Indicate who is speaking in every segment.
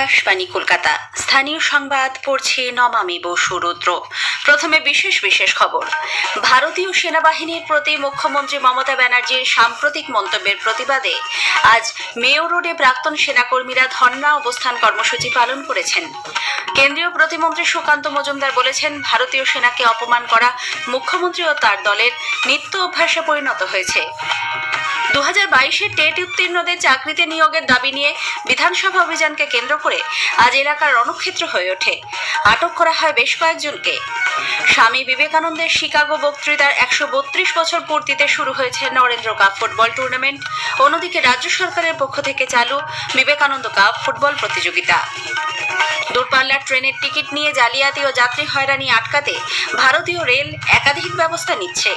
Speaker 1: আকাশবাণী কলকাতা স্থানীয় সংবাদ পড়ছে নমামি বসু রুদ্র। প্রথমে বিশেষ খবর। ভারতীয় সেনাবাহিনীর প্রতি মুখ্যমন্ত্রী মমতা ব্যানার্জির সাম্প্রতিক মন্তব্যের প্রতিবাদে আজ মেয়ো রোডে প্রাক্তন সেনাকর্মীরা ধর্ণা অবস্থান কর্মসূচি পালন করেছেন। কেন্দ্রীয় প্রতিমন্ত্রী সুকান্ত মজুমদার বলেছেন, ভারতীয় সেনাকে অপমান করা মুখ্যমন্ত্রী ও তার দলের নিত্য অভ্যাসে পরিণত হয়েছে। 2022-এর টেট উত্তীর্ণদের চাকরিতে নিয়োগের দাবি নিয়ে বিধানসভা অভিযানকে কেন্দ্র করে আজ এলাকার রণক্ষেত্র হয়ে ওঠে। আটক করা হয় বেশ কয়েকজনকে। স্বামী বিবেকানন্দের শিকাগো বক্তৃতার 132 বছর পূর্তিতে শুরু হয়েছে নরেন্দ্র কাপ ফুটবল টুর্নামেন্ট। অন্যদিকে রাজ্য সরকারের পক্ষ থেকে চালু বিবেকানন্দ কাপ ফুটবল প্রতিযোগিতা। দূরপাল্লার ট্রেনের টিকিট নিয়ে জালিয়াতি ও যাত্রী হয়রানি আটকাতে ভারতীয় রেল একাধিক ব্যবস্থা নিচ্ছে।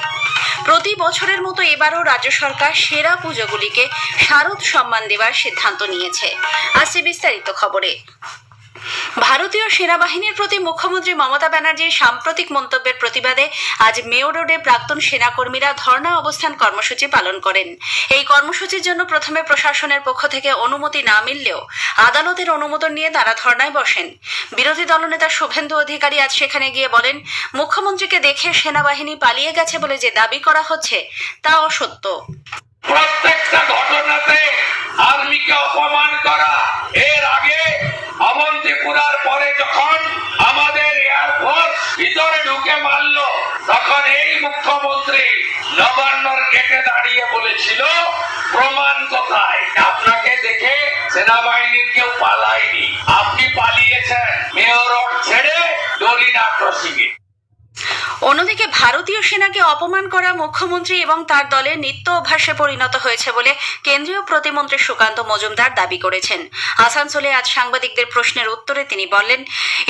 Speaker 1: প্রতি বছরের মতো এবারও রাজ্য সরকার সেরা পুজোগুলিকে শারদ সম্মান দেওয়ার সিদ্ধান্ত নিয়েছে। আসছে বিস্তারিত খবরে। ভারতীয় সেনাবাহিনীর প্রতি মুখ্যমন্ত্রী মমতা ব্যানার্জির সাম্প্রতিক মন্তব্যের প্রতিবাদে আজ মেয়ো রোডে প্রাক্তন সেনাকর্মীরা ধর্ণা অবস্থান কর্মসূচি পালন করেন। এই কর্মসূচির জন্য প্রথমে প্রশাসনের পক্ষ থেকে অনুমতি না মিললেও আদালতের অনুমোদন নিয়ে তারা ধর্ণায় বসেন। বিরোধী দলনেতা শুভেন্দু অধিকারী আজ সেখানে গিয়ে বলেন, মুখ্যমন্ত্রীকে দেখে সেনাবাহিনী পালিয়ে গেছে বলে যে দাবি করা হচ্ছে তা অসত্য।
Speaker 2: প্রত্যেকটা ঘটনাতে আর্মিকে অপমান করা, এর আগে অবন্তিপুরার পরে যখন আমাদের এয়ারফোর্স ভিতরে ঢুকে মারলো, তখন এই মুখ্যমন্ত্রী নবান্নর গেটে দাঁড়িয়ে বলেছিল, প্রমাণ কোথায়? আপনাকে দেখে সেনাবাহিনীর কেউ পালায়নি, আপনি পালিয়েছেন মেয়ো রোড ছেড়ে ডলিনা ক্রসিংয়ে।
Speaker 1: অন্যদিকে ভারতীয় সেনাকে অপমান করা মুখ্যমন্ত্রী এবং তার দলের নিত্য অভ্যাসে পরিণত হয়েছে বলে কেন্দ্রীয় প্রতিমন্ত্রী সুকান্ত মজুমদার দাবি করেছেন। আসানসোলে আজ সাংবাদিকদের প্রশ্নের উত্তরে তিনি বললেন,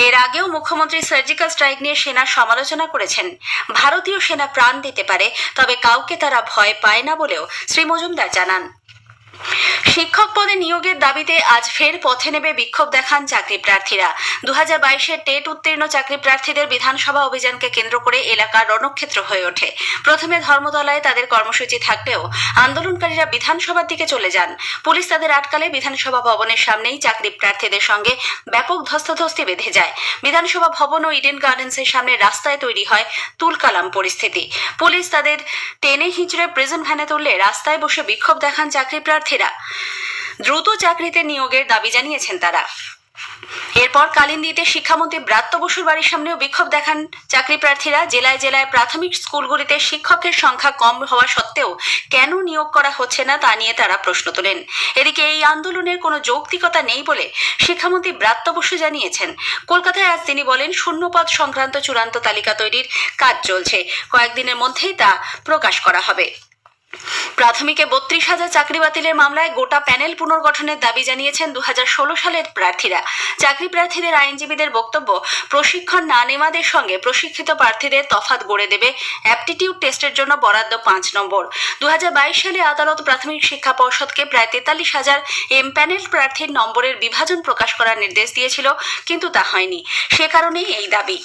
Speaker 1: এর আগেও মুখ্যমন্ত্রী সার্জিক্যাল স্ট্রাইক নিয়ে সেনার সমালোচনা করেছেন। ভারতীয় সেনা প্রাণ দিতে পারে, তবে কাউকে তারা ভয় পায় না বলেও শ্রী মজুমদার জানান। শিক্ষক পদে নিয়োগের দাবিতে আজ ফের পথে নেমে বিক্ষোভ দেখান চাকরি প্রার্থীরা। 2022-এর টেট উত্তীর্ণ চাকরি প্রার্থীদের বিধানসভা অভিযানকে কেন্দ্র করে এলাকার রণক্ষেত্র হয়ে ওঠে। প্রথমে ধর্মতলায় তাদের কর্মসূচি থাকলেও আন্দোলনকারীরা বিধানসভার দিকে চলে যান। পুলিশ তাদের আটকালে বিধানসভা ভবনের সামনেই চাকরি প্রার্থীদের সঙ্গে ব্যাপক ধস্তাধস্তি বেঁধে যায়। বিধানসভা ভবন ও ইডেন গার্ডেন্সের সামনে রাস্তায় তৈরি হয় তুলকালাম পরিস্থিতি। পুলিশ তাদের টেনে হিঁচড়ে প্রিজন ভ্যানে তুললে রাস্তায় বসে বিক্ষোভ দেখান চাকরি প্রার্থীরা। দ্রুত চাকরিতে নিয়োগের দাবি জানিয়েছেন তারা। এরপর কালিন্দিতে শিক্ষামন্ত্রী ব্রাত্য বসুর বাড়ির সামনেও বিক্ষোভ দেখান চাকরি প্রার্থীরা। জেলায় প্রাথমিক স্কুলগুলিতে শিক্ষকের সংখ্যা কম হওয়া সত্ত্বেও কেন নিয়োগ করা হচ্ছে না তা নিয়ে তারা প্রশ্ন তোলেন। এদিকে এই আন্দোলনের কোনো যৌক্তিকতা নেই বলে শিক্ষামন্ত্রী ব্রাত্য বসু জানিয়েছেন। কলকাতায় আজ তিনি বলেন, শূন্যপদ সংক্রান্ত চূড়ান্ত তালিকা তৈরির কাজ চলছে, কয়েকদিনের মধ্যেই তা প্রকাশ করা হবে। প্রাথমিকে 32,000 চাকরি বাতিলের মামলায় গোটা প্যানেল পুনর্গঠনের দাবি জানিয়েছেন 2016 সালের প্রার্থীরা। চাকরি প্রার্থীদের আইনজীবীদের বক্তব্য, প্রশিক্ষণ না নেওয়াদের সঙ্গে প্রশিক্ষিত প্রার্থীদের তফাৎ গড়ে দেবে অ্যাপটিটিউড টেস্টের জন্য বরাদ্দ 5 নম্বর। 2022 সালে আদালত প্রাথমিক শিক্ষা পর্ষদকে প্রায় 43,000 প্যানেল প্রার্থীর নম্বরের বিভাজন প্রকাশ করার নির্দেশ দিয়েছিল, কিন্তু তা হয়নি। সে কারণেই এই দাবি।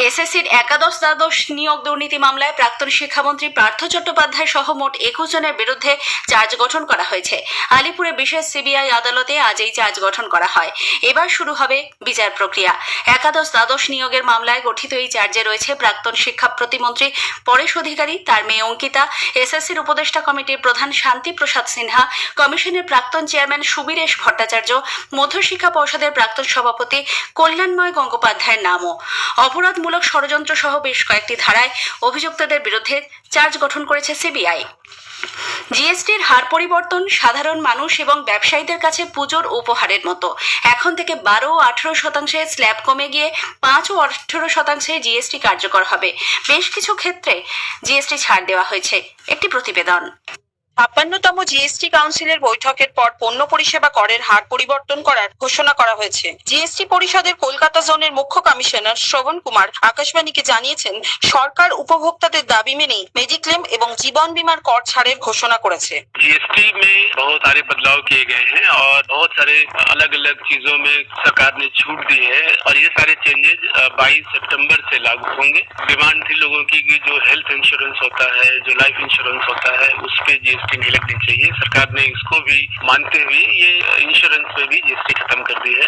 Speaker 1: এসএসসির একাদশ-দ্বাদশ নিয়োগ দুর্নীতি মামলায় প্রাক্তন শিক্ষামন্ত্রী পার্থ চট্টোপাধ্যায় সহ মোট 21 জনের বিরুদ্ধে চার্জ গঠন করা হয়েছে। আলিপুরে বিশেষ সিবিআই আদালতে আজ এই চার্জ গঠন করা হয়। এবার শুরু হবে বিচার প্রক্রিয়া। একাদশ-দ্বাদশ নিয়োগের মামলায় গঠিত এই চার্জে রয়েছে প্রাক্তন শিক্ষা প্রতিমন্ত্রী পরেশ অধিকারী, তার মেয়ে অঙ্কিতা, এসএসসির উপদেষ্টা কমিটির প্রধান শান্তি প্রসাদ সিনহা, কমিশনের প্রাক্তন চেয়ারম্যান সুবীরেশ ভট্টাচার্য, মধ্যশিক্ষা পর্ষদের প্রাক্তন সভাপতি কল্যাণময় গঙ্গোপাধ্যায়ের নামও। অপরাধমূলক ষড়যন্ত্র সহ বেশ কয়েকটি ধারায় অভিযুক্তদের বিরুদ্ধে চার্জ গঠন করেছে সিবিআই। জিএসটির হার পরিবর্তন সাধারণ মানুষ এবং ব্যবসায়ীদের কাছে পুজোর উপহারের মতো। এখন থেকে 12 ও 18% স্ল্যাব কমে গিয়ে 5 ও 18% জিএসটি কার্যকর হবে। বেশ কিছু ক্ষেত্রে জিএসটি ছাড় দেওয়া হয়েছে। একটি প্রতিবেদন।
Speaker 3: ৫৬তম জিএসটি কাউন্সিলের বৈঠকের পর পণ্য পরিষেবা করের হার পরিবর্তন করার ঘোষণা করা হয়েছে। জিএসটি পরিষদের কলকাতা জোনের মুখ্য কমিশনার শ্রবণ কুমার আকাশবাণীকে জানিয়েছেন, সরকার উপভোক্তাদের দাবি মেনেই মেডিক্লেম এবং জীবন বীমার কর ছাড়ের ঘোষণা করেছে।
Speaker 4: जीएसटी में बहुत सारे बदलाव किए गए हैं और बहुत सारे अलग अलग चीजों में सरकार ने छूट दी है और ये सारे चेंजेस 22 सितंबर से लागू होंगे। डिमांड थी लोगों की कि जो हेल्थ इंश्योरेंस होता है, जो लाइफ इंश्योरेंस होता है, उस पे जीएसटी जीएसटी नहीं लगनी चाहिए। सरकार ने इसको भी मानते हुए ये इंश्योरेंस पे भी जीएसटी खत्म कर दी है।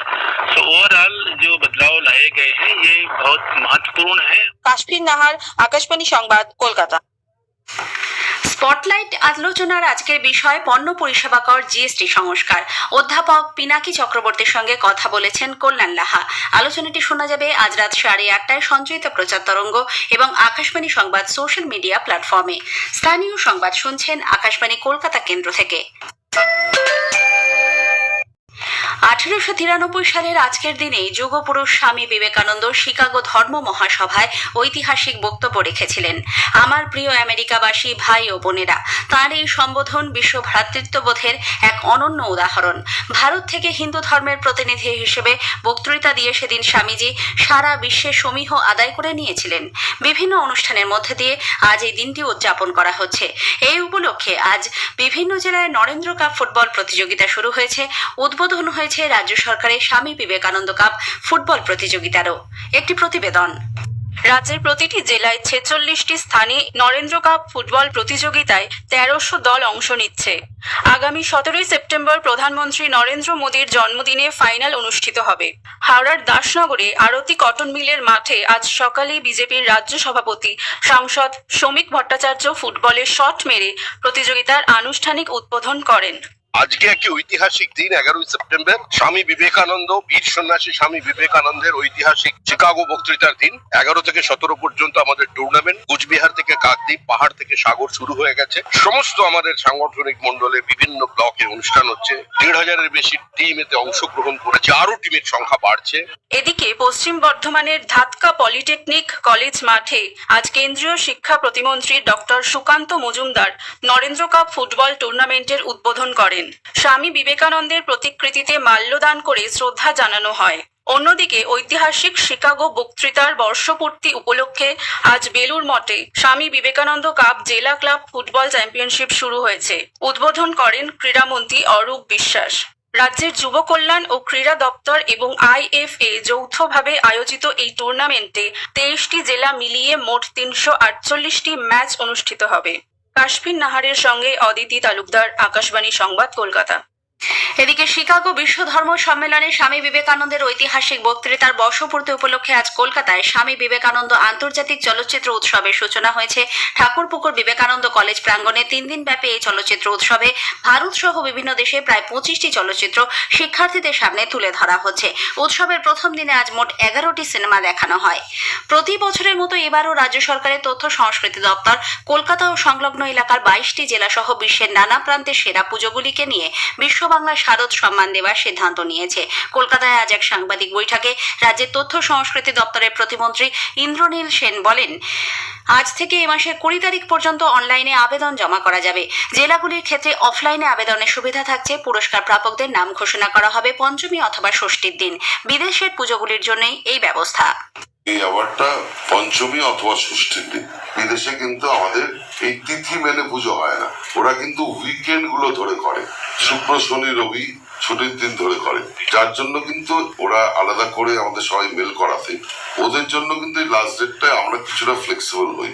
Speaker 4: तो ओवरऑल जो बदलाव लाए गए हैं ये बहुत महत्वपूर्ण है।
Speaker 3: কাশ্মীর নাহার, আকাশবাণী সংবাদ, কলকাতা।
Speaker 1: স্পটলাইট আলোচনার আজকের বিষয় পণ্য পরিষেবা কর জিএসটি সংস্কার। অধ্যাপক পিনাকি চক্রবর্তীর সঙ্গে কথা বলেছেন কল্যাণ লাহা। আলোচনাটি শোনা যাবে আজ রাত 8:30টায় সঞ্চয়িত প্রচার তরঙ্গ এবং আকাশবাণী সংবাদ সোশ্যাল মিডিয়া প্ল্যাটফর্মে। স্থানীয় সংবাদ শুনছেন আকাশবাণী কলকাতা কেন্দ্র থেকে। 1893 সালের আজকের দিনেই যুগপুরুষ স্বামী বিবেকানন্দ শিকাগো ধর্ম মহাসভায় ঐতিহাসিক বক্তব্য রেখেছিলেন। আমার প্রিয় আমেরিকাবাসী ভাই ও বোনেরা, তাঁর এই সম্বোধন বিশ্ব ভ্রাতৃত্ববোধের এক অনন্য উদাহরণ। ভারত থেকে হিন্দু ধর্মের প্রতিনিধি হিসেবে বক্তৃতা দিয়ে সেদিন স্বামীজি সারা বিশ্বে সমীহ আদায় করে নিয়েছিলেন। বিভিন্ন অনুষ্ঠানের মধ্যে দিয়ে আজ এই দিনটি উদযাপন করা হচ্ছে। এই উপলক্ষে আজ বিভিন্ন জেলায় নরেন্দ্র কাপ ফুটবল প্রতিযোগিতা শুরু হয়েছে। উদ্বোধন হয়েছে রাজ্য সরকারের স্বামী বিবেকানন্দ কাপ ফুটবল প্রতিযোগিতারও। একটি প্রতিবেদন।
Speaker 3: রাজ্যের প্রতিটি জেলায় 46টি স্থানে নরেন্দ্র কাপ ফুটবল প্রতিযোগিতায় 1300 দল অংশ নিচ্ছে। আগামী 17 সেপ্টেম্বর প্রধানমন্ত্রী নরেন্দ্র মোদীর জন্মদিনে ফাইনাল অনুষ্ঠিত হবে। হাওড়ার দাসনগরে আরতি কটন মিলের মাঠে আজ সকালে বিজেপির রাজ্য সভাপতি সাংসদ শ্রমিক ভট্টাচার্য ফুটবলের শট মেরে প্রতিযোগিতার আনুষ্ঠানিক উদ্বোধন করেন।
Speaker 5: আজকে একটি ঐতিহাসিক দিন। 11 সেপ্টেম্বর স্বামী বিবেকানন্দ, বীর সন্ন্যাসী স্বামী বিবেকানন্দের ঐতিহাসিক শিকাগো বক্তৃতার দিন। 11 থেকে 17 পর্যন্ত আমাদের টুর্নামেন্ট। কুচবিহার থেকে কাকদ্বীপ, পাহাড় থেকে সাগর শুরু হয়ে গেছে। সমস্ত আমাদের সাংগঠনিক মন্ডলে বিভিন্ন ব্লকে অনুষ্ঠান হচ্ছে। 1,500-এর বেশি টিম এতে অংশগ্রহণ করেছে, আরো টিমের সংখ্যা বাড়ছে।
Speaker 3: এদিকে পশ্চিম বর্ধমানের ধাতকা পলিটেকনিক কলেজ মাঠে আজ কেন্দ্রীয় শিক্ষা প্রতিমন্ত্রী doctor Sukanta Majumdar Narendra cup football টুর্নামেন্টের উদ্বোধন করেন। স্বামী বিবেকানন্দের প্রতিকৃতিতে মাল্যদান করে শ্রদ্ধা জানানো হয়। অন্যদিকে ঐতিহাসিক শিকাগো বক্তৃতার বর্ষপূর্তি উপলক্ষে আজ বেলুর মঠে স্বামী বিবেকানন্দ কাপ জেলা ক্লাব ফুটবল চ্যাম্পিয়নশিপ শুরু হয়েছে। উদ্বোধন করেন ক্রীড়ামন্ত্রী অরূপ বিশ্বাস। রাজ্যের যুব কল্যাণ ও ক্রীড়া দপ্তর এবং IFA যৌথভাবে আয়োজিত এই টুর্নামেন্টে 23টি জেলা মিলিয়ে মোট 348টি ম্যাচ অনুষ্ঠিত হবে। কাশ্মীর নাহারের সঙ্গে অদিতি তালুকদার, আকাশবাণী সংবাদ, কলকাতা।
Speaker 1: এদিকে শিকাগো বিশ্ব ধর্ম সম্মেলনে স্বামী বিবেকানন্দের ঐতিহাসিক বক্তৃতার বর্ষপূর্তি উপলক্ষে আজ কলকাতায় স্বামী বিবেকানন্দ আন্তর্জাতিক চলচ্চিত্র উৎসবের সূচনা হয়েছে। ঠাকুরপুকুর বিবেকানন্দ কলেজ প্রাঙ্গণে 3 দিন ব্যাপী এই চলচ্চিত্র উৎসবে ভারত সহ বিভিন্ন দেশে প্রায় 25টি চলচ্চিত্র শিক্ষার্থীদের সামনে তুলে ধরা হচ্ছে। উৎসবের প্রথম দিনে আজ মোট 11টি সিনেমা দেখানো হয়। প্রতি বছরের মতো এবারও রাজ্য সরকারের তথ্য সংস্কৃতি দপ্তর কলকাতা ও সংলগ্ন এলাকার 22টি জেলা সহ বিশ্বের নানা প্রান্তের সেরা পুজোগুলিকে নিয়ে বিশ্ব বাংলা শারদ সম্মান দেওয়ার সিদ্ধান্ত নিয়েছে। কলকাতায় আজ এক সাংবাদিক বৈঠকে রাজ্যের তথ্য সংস্কৃতি দপ্তরের প্রতিমন্ত্রী ইন্দ্রনীল সেন বলেন, আজ থেকে এ মাসের 20 তারিখ পর্যন্ত অনলাইনে আবেদন জমা করা যাবে। জেলাগুলির ক্ষেত্রে অফলাইনে আবেদনের সুবিধা থাকছে। পুরস্কার প্রাপকদের নাম ঘোষণা করা হবে পঞ্চমী অথবা ষষ্ঠীর দিন। বিদেশের পুজোগুলির জন্যই এই ব্যবস্থা।
Speaker 6: এই অ্যাওয়ার্ডটা পঞ্চমী অথবা ষষ্ঠীর দিন। বিদেশে কিন্তু আমাদের এই তিথি মেনে পুজো হয় না, ওরা কিন্তু উইকেন্ড গুলো ধরে করে, শুক্র শনি রবি ছুটির দিন ধরে করে, যার জন্য কিন্তু ওরা আলাদা করে আমাদের সবাই মেল করাতে ওদের জন্য কিন্তু এই লাস্ট ডেটটা আমরা কিছুটা ফ্লেক্সিবল হই।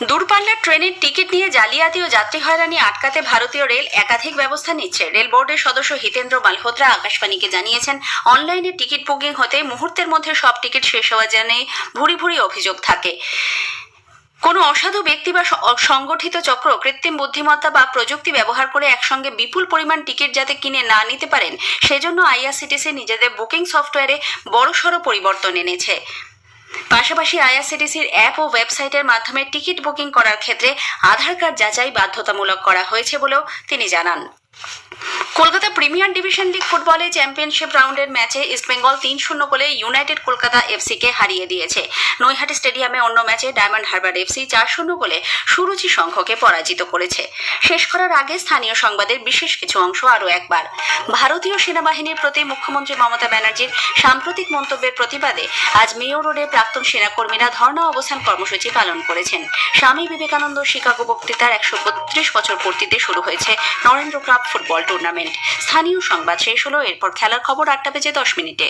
Speaker 1: দূরপাল্লার ট্রেনের টিকিট নিয়ে জালিয়াতি ও যাত্রী হয়রানি আটকাতে ভারতীয় রেল একাধিক ব্যবস্থা নিচ্ছে। রেল বোর্ডের সদস্য হিতেন্দ্র মালহোত্রা আকাশবাণীকে জানিয়েছেন, অনলাইনে টিকিট বুকিং হতে মুহূর্তের মধ্যে সব টিকিট শেষ হওয়া জানিয়ে ভুরি ভুরি অভিযোগ থাকে। কোনো অসাধু ব্যক্তি বা সংগঠিত চক্র কৃত্রিম বুদ্ধিমত্তা বা প্রযুক্তি ব্যবহার করে একসঙ্গে বিপুল পরিমাণ টিকিট যাতে কিনে না নিতে পারেন সেজন্য IRCTC নিজেদের বুকিং সফটওয়্যারে বড়সড় পরিবর্তন এনেছে। পাশাপাশি IRCTCর অ্যাপ ও ওয়েবসাইটের মাধ্যমে টিকিট বুকিং করার ক্ষেত্রে আধার কার্ড যাচাই বাধ্যতামূলক করা হয়েছে বলেও তিনি জানান। কলকাতা প্রিমিয়ার ডিভিশন লিগ ফুটবলে চ্যাম্পিয়নশিপ রাউন্ডের ম্যাচে ইস্টবেঙ্গল 3-0 গোলে ইউনাইটেড কলকাতা FCকে হারিয়ে দিয়েছে। নৈহাটি স্টেডিয়ামে অন্য ম্যাচে ডায়মন্ড হারবার FC 4-0 গোলে সুরুচি সংঘকে পরাজিত করেছে। শেষ করার আগে স্থানীয় সংবাদের বিশেষ কিছু অংশ আরও একবার। ভারতীয় সেনাবাহিনীর প্রতি মুখ্যমন্ত্রী মমতা ব্যানার্জির সাম্প্রতিক মন্তব্যের প্রতিবাদে আজ মেয়র রোডে প্রাক্তন সেনাকর্মীরা ধর্ণা অবস্থান কর্মসূচি পালন করেছেন। স্বামী বিবেকানন্দ শিকাগো বক্তৃতার 132 বছর পূর্তিতে শুরু হয়েছে নরেন্দ্র কাপ ফুটবল টুর্নামেন্ট। স্থানীয় সংবাদ শেষ হলো। এরপর খেলার খবর 8টা বেজে 10 মিনিটে।